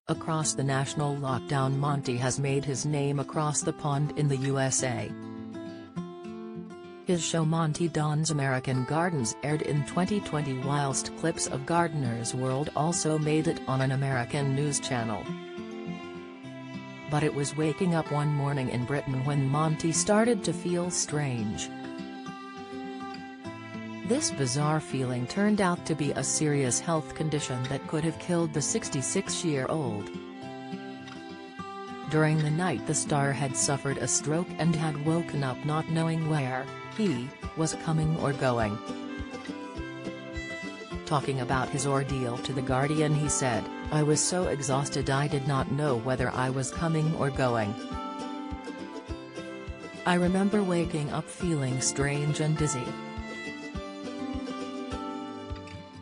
Across the national lockdown, Monty has made his name across the pond in the USA. His show Monty Don's American Gardens aired in 2020, whilst clips of Gardener's World also made it on an American news channel. But it was waking up one morning in Britain when Monty started to feel strange. This bizarre feeling turned out to be a serious health condition that could have killed the 66-year-old. During the night, the star had suffered a stroke and had woken up not knowing where he was coming or going. Talking about his ordeal to The Guardian, he said, "I was so exhausted I did not know whether I was coming or going. I remember waking up feeling strange and dizzy.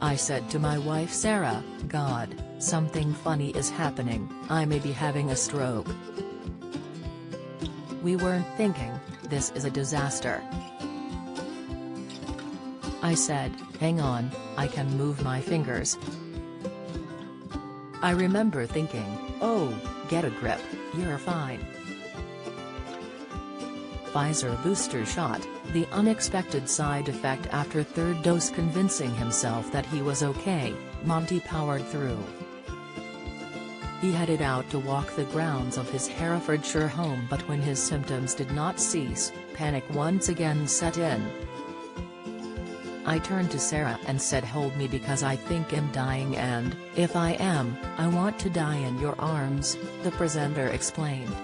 I said to my wife Sarah, God, something funny is happening, I may be having a stroke. We weren't thinking, this is a disaster. I said, hang on, I can move my fingers. I remember thinking, oh, get a grip, you're fine." Pfizer booster shot, the unexpected side effect after third dose. Convincing himself that he was okay, Monty powered through. He headed out to walk the grounds of his Herefordshire home, but when his symptoms did not cease, panic once again set in. "I turned to Sarah and said, hold me because I think I'm dying, and, if I am, I want to die in your arms," the presenter explained.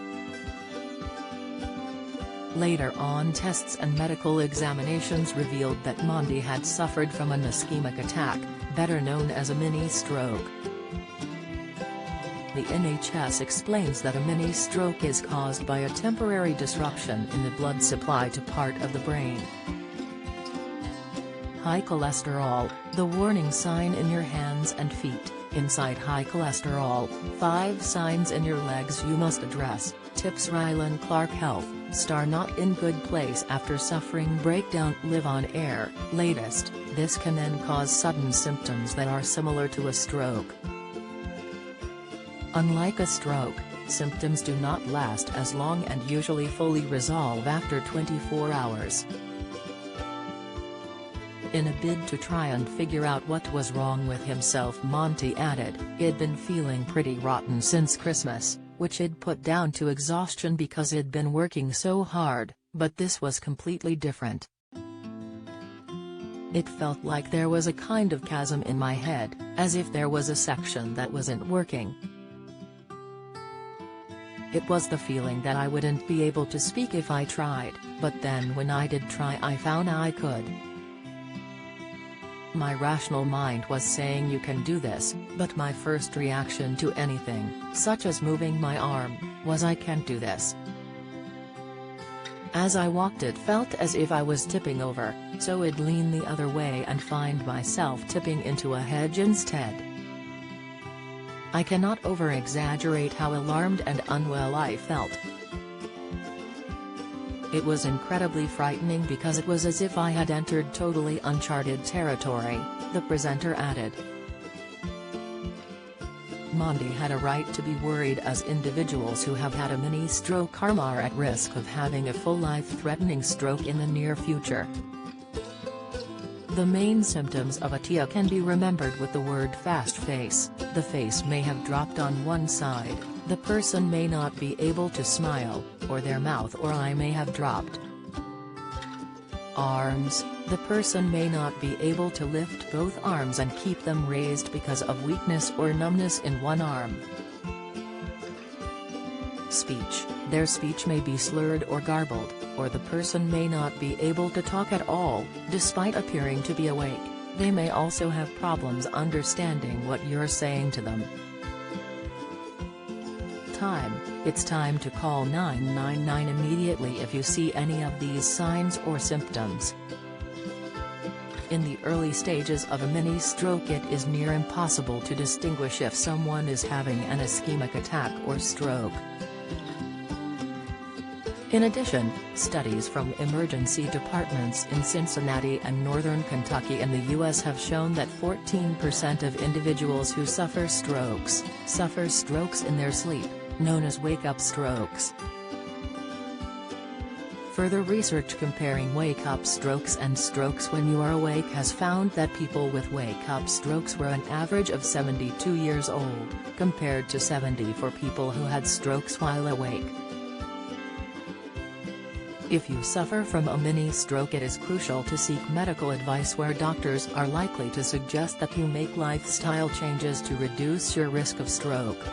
Later on, tests and medical examinations revealed that Monty had suffered from an ischemic attack, better known as a mini-stroke. The NHS explains that a mini-stroke is caused by a temporary disruption in the blood supply to part of the brain. High cholesterol, the warning sign in your hands and feet. Inside high cholesterol, 5 signs in your legs you must address, tips Rylan Clark Health, star not in good place after suffering breakdown. Live on air, latest, this can then cause sudden symptoms that are similar to a stroke. Unlike a stroke, symptoms do not last as long and usually fully resolve after 24 hours. In a bid to try and figure out what was wrong with himself, Monty added, he'd been feeling pretty rotten since Christmas, which he'd put down to exhaustion because he'd been working so hard, but this was completely different. It felt like there was a kind of chasm in my head, as if there was a section that wasn't working. It was the feeling that I wouldn't be able to speak if I tried, but then when I did try I found I could. My rational mind was saying you can do this, but my first reaction to anything, such as moving my arm, was I can't do this. As I walked it felt as if I was tipping over, so I'd lean the other way and find myself tipping into a hedge instead. I cannot over-exaggerate how alarmed and unwell I felt. It was incredibly frightening because it was as if I had entered totally uncharted territory, the presenter added. Monty had a right to be worried, as individuals who have had a mini-stroke are at risk of having a full life-threatening stroke in the near future. The main symptoms of a TIA can be remembered with the word fast face. The face may have dropped on one side, the person may not be able to smile, or their mouth or eye may have dropped. Arms, the person may not be able to lift both arms and keep them raised because of weakness or numbness in one arm. Speech, their speech may be slurred or garbled, or the person may not be able to talk at all, despite appearing to be awake. They may also have problems understanding what you're saying to them. It's time to call 999 immediately if you see any of these signs or symptoms. In the early stages of a mini-stroke, it is near impossible to distinguish if someone is having an ischemic attack or stroke. In addition, studies from emergency departments in Cincinnati and northern Kentucky in the U.S. have shown that 14% of individuals who suffer strokes in their sleep, known as wake-up strokes. Further research comparing wake-up strokes and strokes when you are awake has found that people with wake-up strokes were an average of 72 years old, compared to 70 for people who had strokes while awake. If you suffer from a mini-stroke, it is crucial to seek medical advice where doctors are likely to suggest that you make lifestyle changes to reduce your risk of stroke.